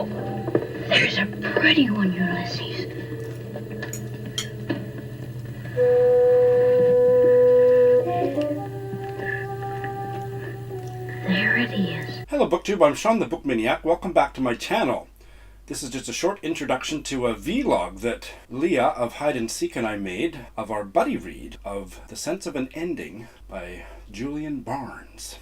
There's a pretty one, Ulysses. There it is. Hello BookTube, I'm Shawn the Book Maniac. Welcome back to my channel. This is just a short introduction to a vlog that Leah of Hide and Seek and I made of our buddy read of The Sense of an Ending by Julian Barnes.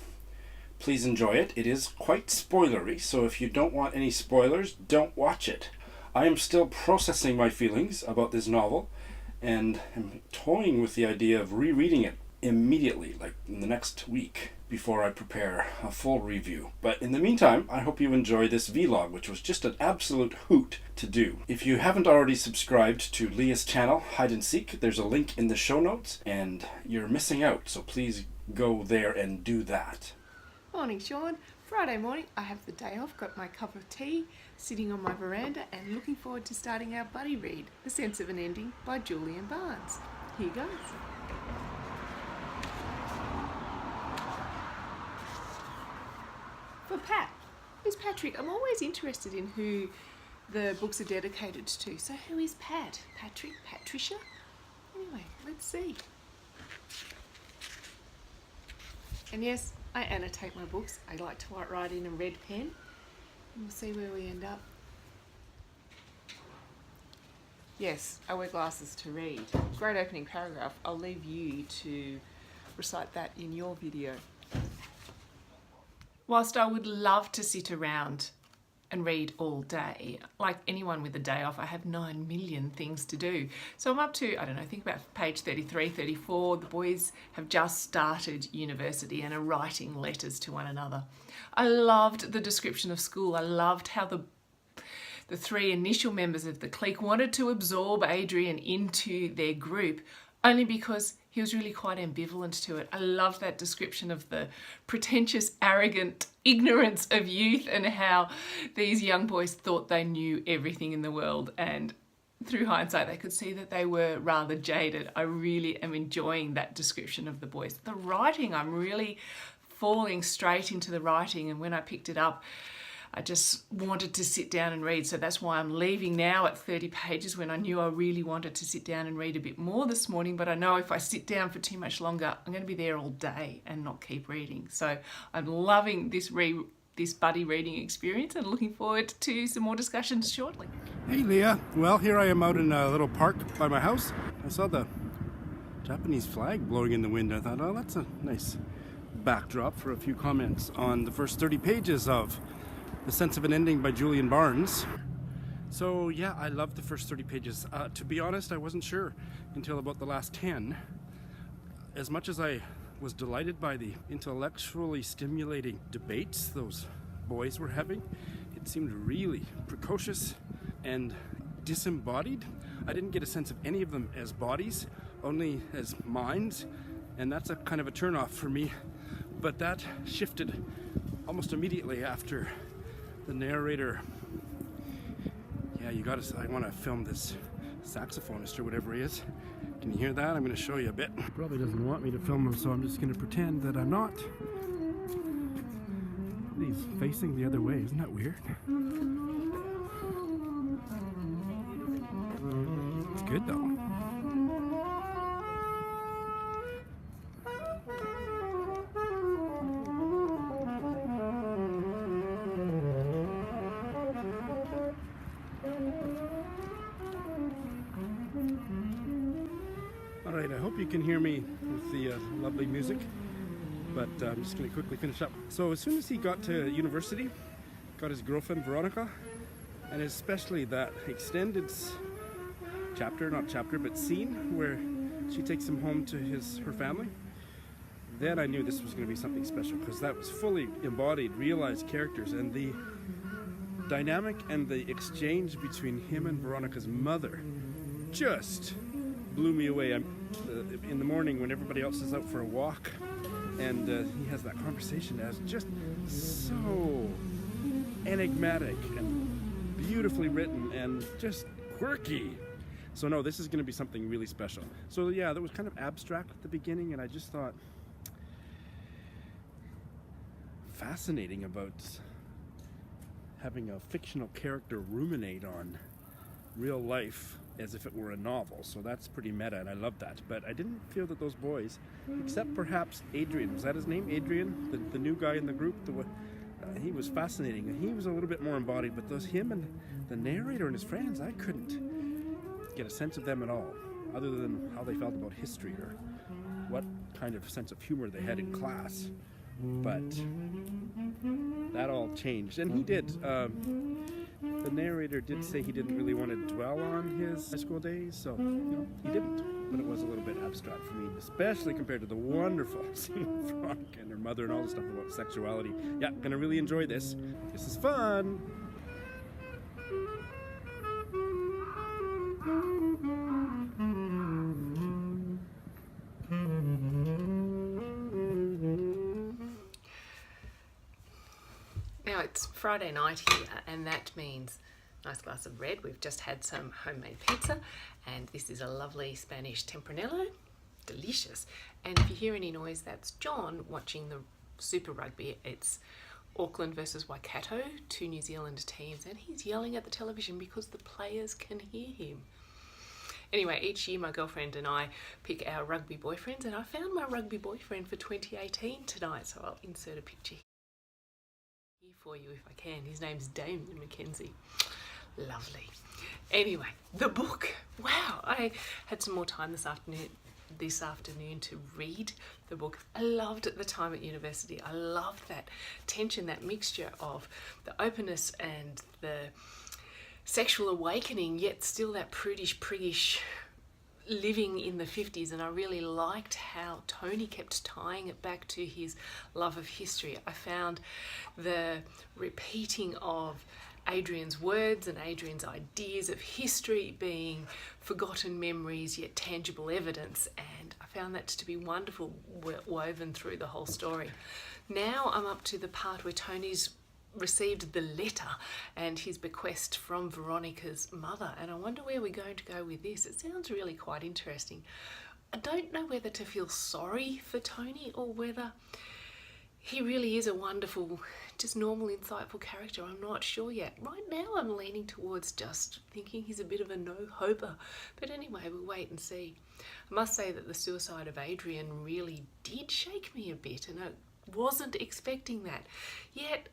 Please enjoy it. It is quite spoilery, so if you don't want any spoilers, don't watch it. I am still processing my feelings about this novel and am toying with the idea of rereading it immediately, like in the next week, before I prepare a full review. But in the meantime, I hope you enjoy this vlog, which was just an absolute hoot to do. If you haven't already subscribed to Leah's channel, Hide and Seek, there's a link in the show notes, and you're missing out, so please go there and do that. Morning, Shawn. Friday morning, I have the day off, got my cup of tea, sitting on my veranda and looking forward to starting our buddy read, The Sense of an Ending by Julian Barnes. Here goes. For Pat. Who's Patrick? I'm always interested in who the books are dedicated to. So who is Pat? Patrick? Patricia? Anyway, let's see. And yes, I annotate my books. I like to write in a red pen. We'll see where we end up. Yes, I wear glasses to read. Great opening paragraph. I'll leave you to recite that in your video. Whilst I would love to sit around and read all day, like anyone with a day off, I have 9 million things to do. So I'm up to, I don't know, think about page 33, 34. The boys have just started university and are writing letters to one another. I loved the description of school. I loved how the three initial members of the clique wanted to absorb Adrian into their group, only because he was really quite ambivalent to it. I loved that description of the pretentious, arrogant ignorance of youth and how these young boys thought they knew everything in the world, and through hindsight they could see that they were rather jaded. I really am enjoying that description of the boys. The writing, I'm really falling straight into the writing, and when I picked it up I just wanted to sit down and read. So that's why I'm leaving now at 30 pages when I knew I really wanted to sit down and read a bit more this morning. But I know if I sit down for too much longer, I'm going to be there all day and not keep reading. So I'm loving this buddy reading experience and looking forward to some more discussions shortly. Hey Leah, well here I am out in a little park by my house. I saw the Japanese flag blowing in the wind. I thought, oh, that's a nice backdrop for a few comments on the first 30 pages of The Sense of an Ending by Julian Barnes. So yeah, I love the first 30 pages. To be honest, I wasn't sure until about the last 10. As much as I was delighted by the intellectually stimulating debates those boys were having, it seemed really precocious and disembodied. I didn't get a sense of any of them as bodies, only as minds, and that's a kind of a turnoff for me. But that shifted almost immediately after the narrator. Yeah, I want to film this saxophonist or whatever he is. Can you hear that? I'm going to show you a bit. Probably doesn't want me to film him, so I'm just going to pretend that I'm not. He's facing the other way. Isn't that weird? It's good though. Alright, I hope you can hear me with the lovely music, but I'm just going to quickly finish up. So as soon as he got to university, got his girlfriend Veronica, and especially that extended scene where she takes him home to her family, then I knew this was going to be something special, because that was fully embodied, realized characters, and the dynamic and the exchange between him and Veronica's mother just blew me away. In the morning when everybody else is out for a walk, and he has that conversation as just so enigmatic and beautifully written and just quirky. So no, this is going to be something really special. So yeah, that was kind of abstract at the beginning, and I just thought fascinating about having a fictional character ruminate on real life as if it were a novel. So that's pretty meta, and I love that. But I didn't feel that those boys, except perhaps Adrian, was that his name, Adrian, the new guy in the group, he was fascinating, and he was a little bit more embodied. But him and the narrator and his friends, I couldn't get a sense of them at all, other than how they felt about history or what kind of sense of humor they had in class. But that all changed, and he did. The narrator did say he didn't really want to dwell on his high school days, so he didn't. But it was a little bit abstract for me, especially compared to the wonderful scene with Veronica and her mother and all the stuff about sexuality. Yeah, gonna really enjoy this. This is fun. Now it's Friday night here, and that means nice glass of red. We've just had some homemade pizza, and this is a lovely Spanish tempranillo. Delicious. And if you hear any noise, that's John watching the Super Rugby. It's Auckland versus Waikato, 2 New Zealand teams, and he's yelling at the television because the players can hear him. Anyway, each year my girlfriend and I pick our rugby boyfriends, and I found my rugby boyfriend for 2018 tonight, so I'll insert a picture here for you if I can. His name's Damon Mackenzie. Lovely. Anyway, the book. Wow, I had some more time this afternoon to read the book. I loved it the time at university. I loved that tension, that mixture of the openness and the sexual awakening, yet still that prudish, priggish living in the 50s. And I really liked how Tony kept tying it back to his love of history. I found the repeating of Adrian's words and Adrian's ideas of history being forgotten memories yet tangible evidence, and I found that to be wonderful, woven through the whole story. Now I'm up to the part where Tony's received the letter and his bequest from Veronica's mother, and I wonder where we're going to go with this. It sounds really quite interesting. I don't know whether to feel sorry for Tony or whether he really is a wonderful, just normal, insightful character. I'm not sure yet. Right now I'm leaning towards just thinking he's a bit of a no-hoper. But anyway, we'll wait and see. I must say that the Suicide of Adrian really did shake me a bit, and I wasn't expecting that. Yet,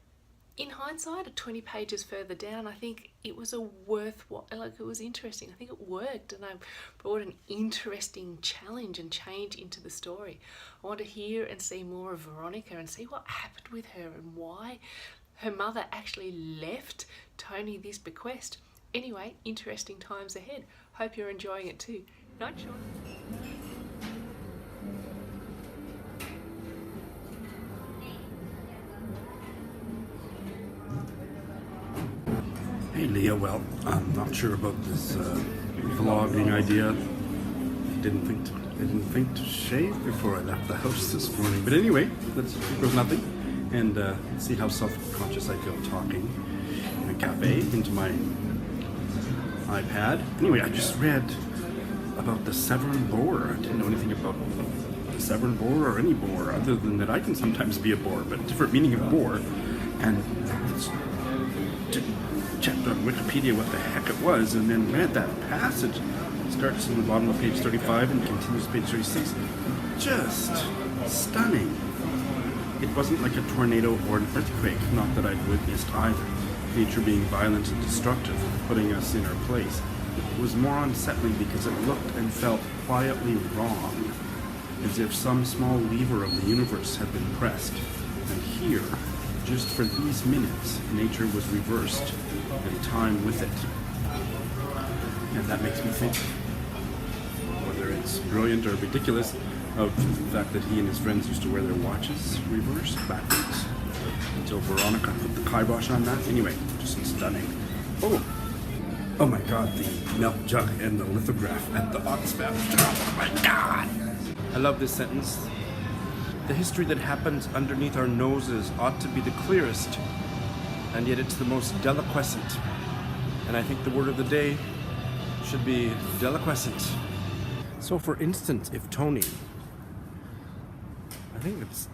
in hindsight, at 20 pages further down, I think it was a worthwhile, it was interesting. I think it worked, and I brought an interesting challenge and change into the story. I want to hear and see more of Veronica and see what happened with her and why her mother actually left Tony this bequest. Anyway, interesting times ahead. Hope you're enjoying it too. Night, Shawn. Hey Leah, well, I'm not sure about this vlogging idea. I didn't think to shave before I left the house this morning. But anyway, let's go nothing and see how self-conscious I feel talking in a cafe into my iPad. Anyway, I just read about the Severn boar. I didn't know anything about the Severn boar or any boar, other than that I can sometimes be a boar, but a different meaning of boar. And it's checked on Wikipedia what the heck it was, and then read that passage. It starts in the bottom of page 35 and continues to page 36. Just stunning. It wasn't like a tornado or an earthquake, not that I'd witnessed either. Nature being violent and destructive, putting us in our place. It was more unsettling because it looked and felt quietly wrong, as if some small lever of the universe had been pressed. And here, just for these minutes, nature was reversed, and time with it. And that makes me think, whether it's brilliant or ridiculous, of the fact that he and his friends used to wear their watches reversed, backwards, until Veronica put the kibosh on that. Anyway, just stunning. Oh my god, the milk jug and the lithograph at the Oxfam. Oh my god! I love this sentence. The history that happens underneath our noses ought to be the clearest, and yet it's the most deliquescent. And I think the word of the day should be deliquescent. So for instance, if Tony, I think it's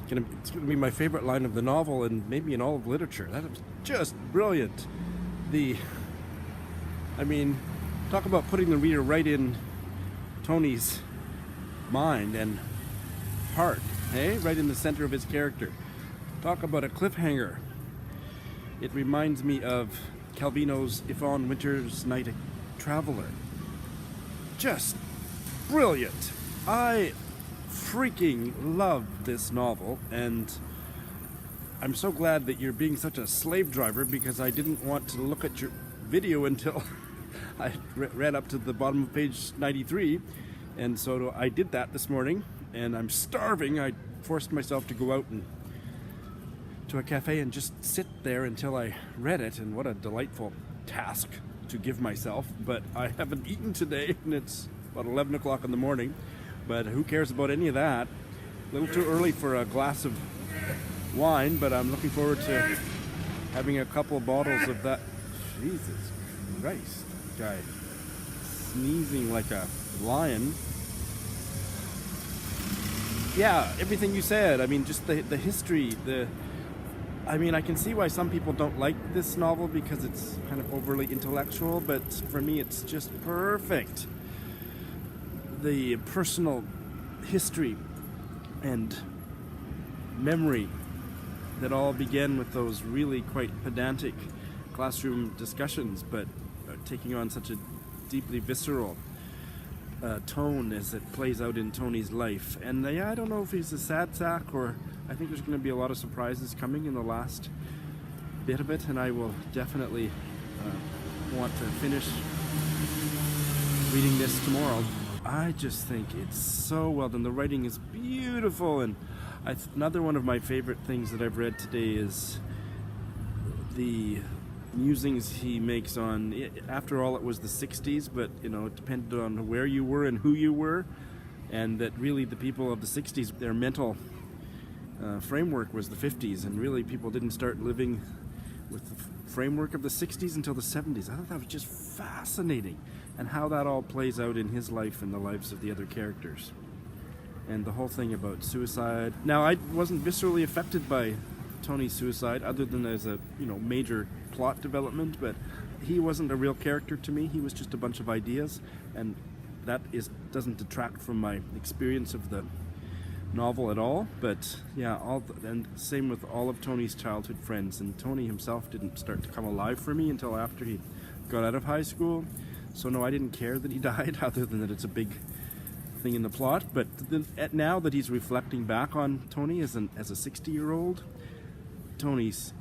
gonna be my favorite line of the novel and maybe in all of literature. That just brilliant. Talk about putting the reader right in Tony's mind and heart, hey? Right in the center of his character. Talk about a cliffhanger. It reminds me of Calvino's Yvonne Winter's Night Traveler. Just brilliant. I freaking love this novel, and I'm so glad that you're being such a slave driver, because I didn't want to look at your video until I read up to the bottom of page 93, and so I did that this morning, and I'm starving. I forced myself to go out and to a cafe and just sit there until I read it, and what a delightful task to give myself. But I haven't eaten today, and it's about 11 o'clock in the morning, but who cares about any of that? A little too early for a glass of wine, but I'm looking forward to having a couple of bottles of that. Jesus Christ, guy sneezing like a lion. Yeah, everything you said. I mean, just the history, I can see why some people don't like this novel because it's kind of overly intellectual, but for me it's just perfect. The personal history and memory that all began with those really quite pedantic classroom discussions, but taking on such a deeply visceral tone as it plays out in Tony's life. And I don't know if he's a sad sack, or I think there's going to be a lot of surprises coming in the last bit of it, and I will definitely want to finish reading this tomorrow. I just think it's so well done. The writing is beautiful, and another one of my favorite things that I've read today is the musings he makes on, after all, it was the 60s, but it depended on where you were and who you were, and that really the people of the 60s, their mental framework was the 50s, and really people didn't start living with the framework of the 60s until the 70s. I thought that was just fascinating, and how that all plays out in his life and the lives of the other characters, and the whole thing about suicide. Now, I wasn't viscerally affected by Tony's suicide, other than as a major plot development, but he wasn't a real character to me. He was just a bunch of ideas, and that doesn't detract from my experience of the novel at all. But yeah, and same with all of Tony's childhood friends, and Tony himself didn't start to come alive for me until after he got out of high school. So no, I didn't care that he died, other than that it's a big thing in the plot. But now that he's reflecting back on Tony as a 60-year-old, Tony's,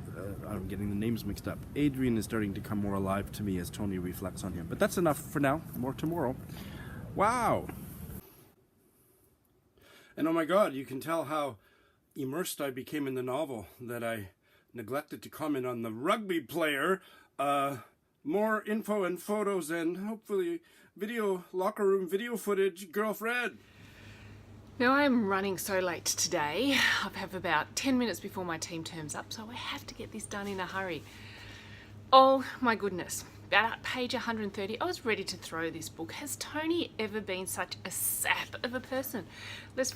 I'm getting the names mixed up. Adrian is starting to come more alive to me as Tony reflects on him. But that's enough for now. More tomorrow. Wow. And oh my God, you can tell how immersed I became in the novel that I neglected to comment on the rugby player. More info and photos and hopefully locker room video footage, girlfriend. Now, I'm running so late today. I have about 10 minutes before my team turns up, so I have to get this done in a hurry. Oh my goodness. About page 130, I was ready to throw this book. Has Tony ever been such a sap of a person?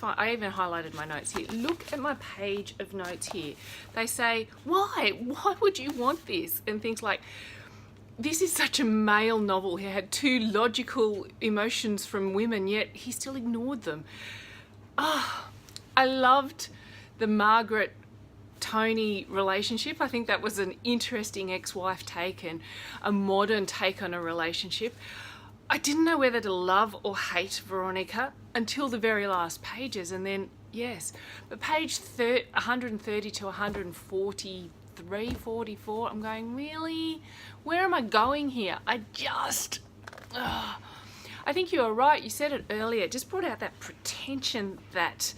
I even highlighted my notes here. Look at my page of notes here. They say, why? Why would you want this? And things like, this is such a male novel. He had two logical emotions from women, yet he still ignored them. I loved the Margaret-Tony relationship. I think that was an interesting ex-wife take and a modern take on a relationship. I didn't know whether to love or hate Veronica until the very last pages, and then, yes. But page 130 to 143, 44, I'm going, really? Where am I going here? I think you were right. You said it earlier. It just brought out that pretension, that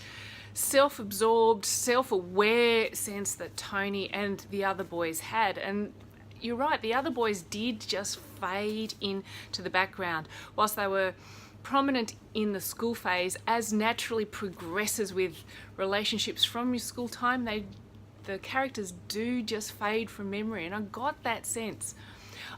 self-absorbed, self-aware sense that Tony and the other boys had. And you're right, the other boys did just fade into the background. Whilst they were prominent in the school phase, as naturally progresses with relationships from your school time, the characters do just fade from memory. And I got that sense.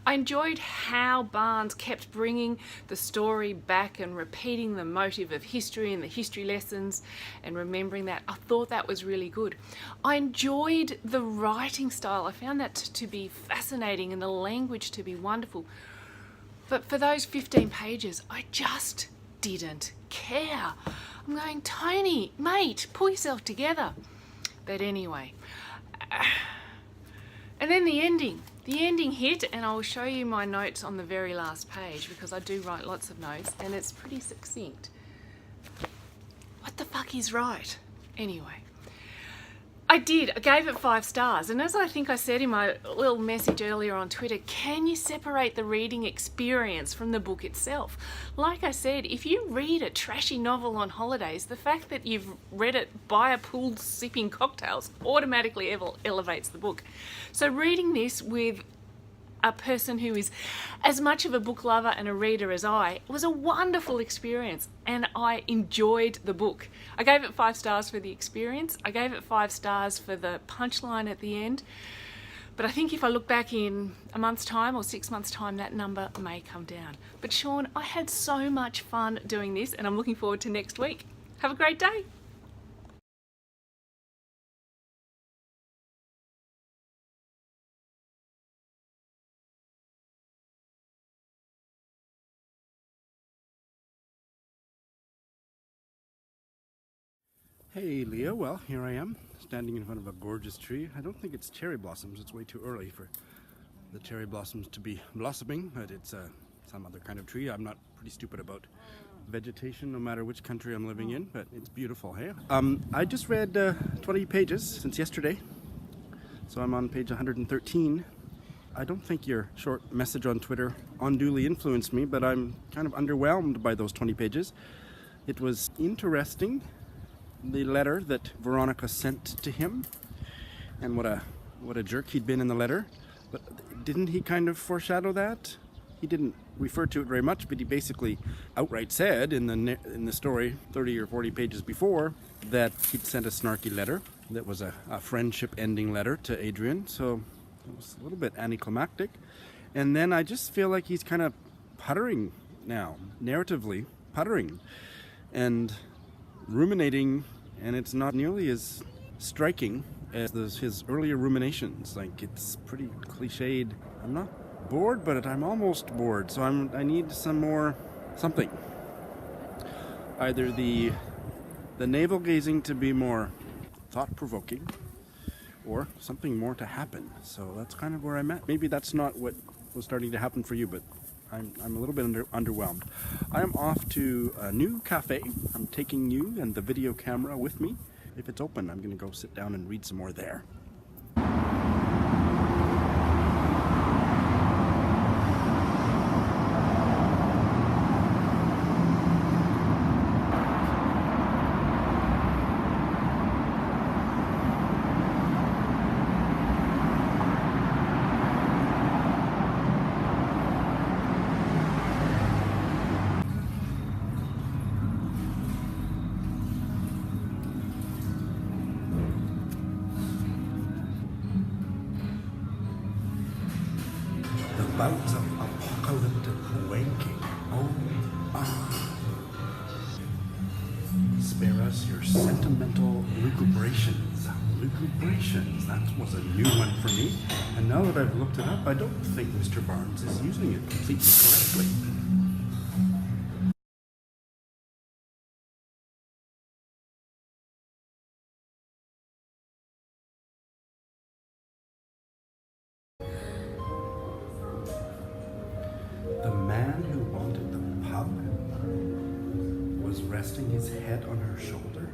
I enjoyed how Barnes kept bringing the story back and repeating the motive of history and the history lessons and remembering that. I thought that was really good. I enjoyed the writing style. I found that to be fascinating and the language to be wonderful. But for those 15 pages, I just didn't care. I'm going, Tony, mate, pull yourself together. But anyway, and then the ending hit, and I'll show you my notes on the very last page because I do write lots of notes and it's pretty succinct. What the fuck is right? Anyway, I gave it 5 stars, and as I think I said in my little message earlier on Twitter, can you separate the reading experience from the book itself? Like I said, if you read a trashy novel on holidays, the fact that you've read it by a pool sipping cocktails automatically elevates the book. So reading this with a person who is as much of a book lover and a reader as I was a wonderful experience, and I enjoyed the book. I gave it 5 stars for the experience. I gave it 5 stars for the punchline at the end. But I think if I look back in a month's time or 6 months' time, that number may come down. But Shawn, I had so much fun doing this, and I'm looking forward to next week. Have a great day. Hey Leah, well here I am, standing in front of a gorgeous tree. I don't think it's cherry blossoms, it's way too early for the cherry blossoms to be blossoming, but it's some other kind of tree. I'm not pretty stupid about vegetation no matter which country I'm living in, but it's beautiful, hey? I just read 20 pages since yesterday, so I'm on page 113. I don't think your short message on Twitter unduly influenced me, but I'm kind of underwhelmed by those 20 pages. It was interesting, the letter that Veronica sent to him, and what a jerk he'd been in the letter. But didn't he kind of foreshadow that? He didn't refer to it very much, but he basically outright said in the story 30 or 40 pages before that he'd sent a snarky letter that was a friendship ending letter to Adrian, so it was a little bit anticlimactic. And then I just feel like he's kind of puttering now, narratively puttering and ruminating, and it's not nearly as striking as his earlier ruminations. Like, it's pretty cliched. I'm not bored, but I'm almost bored, so I need some more something. Either the navel gazing to be more thought-provoking, or something more to happen. So that's kind of where I'm at. Maybe that's not what was starting to happen for you, but I'm a little bit underwhelmed. I am off to a new cafe. I'm taking you and the video camera with me. If it's open, I'm going to go sit down and read some more there. Bouts of apocalyptic wanking. Spare us your sentimental lucubrations. Lucubrations, that was a new one for me. And now that I've looked it up, I don't think Mr. Barnes is using it completely correctly. The man who wanted the pub was resting his head on her shoulder.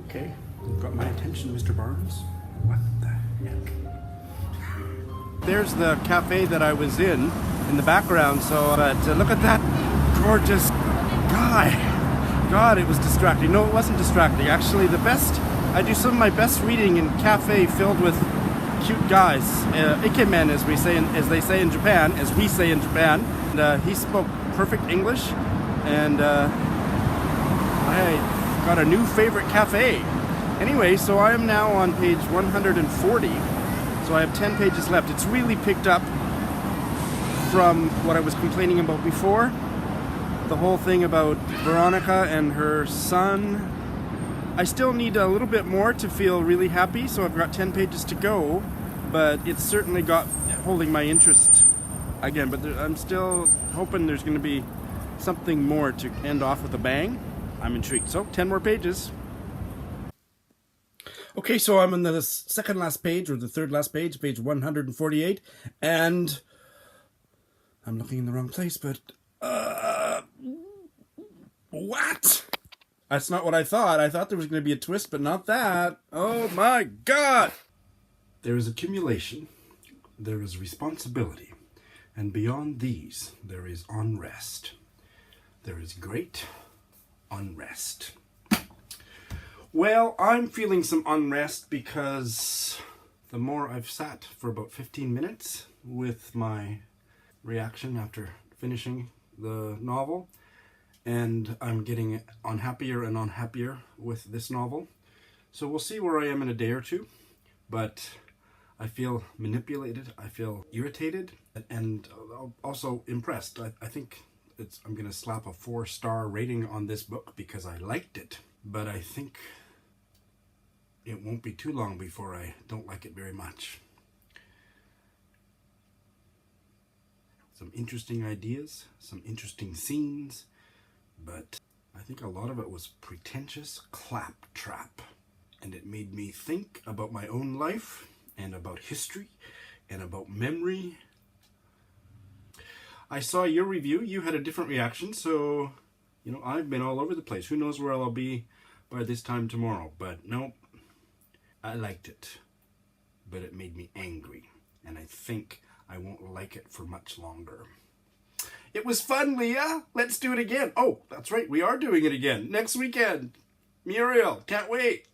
Okay, you've got my attention, Mr. Barnes. What the heck? There's the cafe that I was in the background, so look at that gorgeous guy. God, it was distracting. No, it wasn't distracting. Actually, I do some of my best reading in cafe filled with cute guys, ikemen as we say, as we say in Japan. And he spoke perfect English, and I got a new favorite cafe. Anyway, so I am now on page 140, So I have 10 pages left. It's really picked up from what I was complaining about before. The whole thing about Veronica and her son. I still need a little bit more to feel really happy, so I've got 10 pages to go, but it's certainly got holding my interest again, but I'm still hoping there's going to be something more to end off with a bang. I'm intrigued. So 10 more pages. Okay, so I'm on the second last page, or the third last page, page 148, and I'm looking in the wrong place, but what? That's not what I thought. I thought there was going to be a twist, but not that. Oh my God! There is accumulation, there is responsibility, and beyond these, there is unrest. There is great unrest. Well, I'm feeling some unrest because the more I've sat for about 15 minutes with my reaction after finishing the novel, and I'm getting unhappier and unhappier with this novel. So we'll see where I am in a day or two, but I feel manipulated, I feel irritated, and also impressed. I think I'm going to slap a 4-star rating on this book because I liked it, but I think it won't be too long before I don't like it very much. Some interesting ideas, some interesting scenes, but I think a lot of it was pretentious claptrap, and it made me think about my own life and about history and about memory. I saw your review. You had a different reaction, so I've been all over the place. Who knows where I'll be by this time tomorrow, but no, I liked it, but it made me angry, and I think I won't like it for much longer. It was fun, Leah. Let's do it again. Oh, that's right. We are doing it again next weekend. Muriel, can't wait.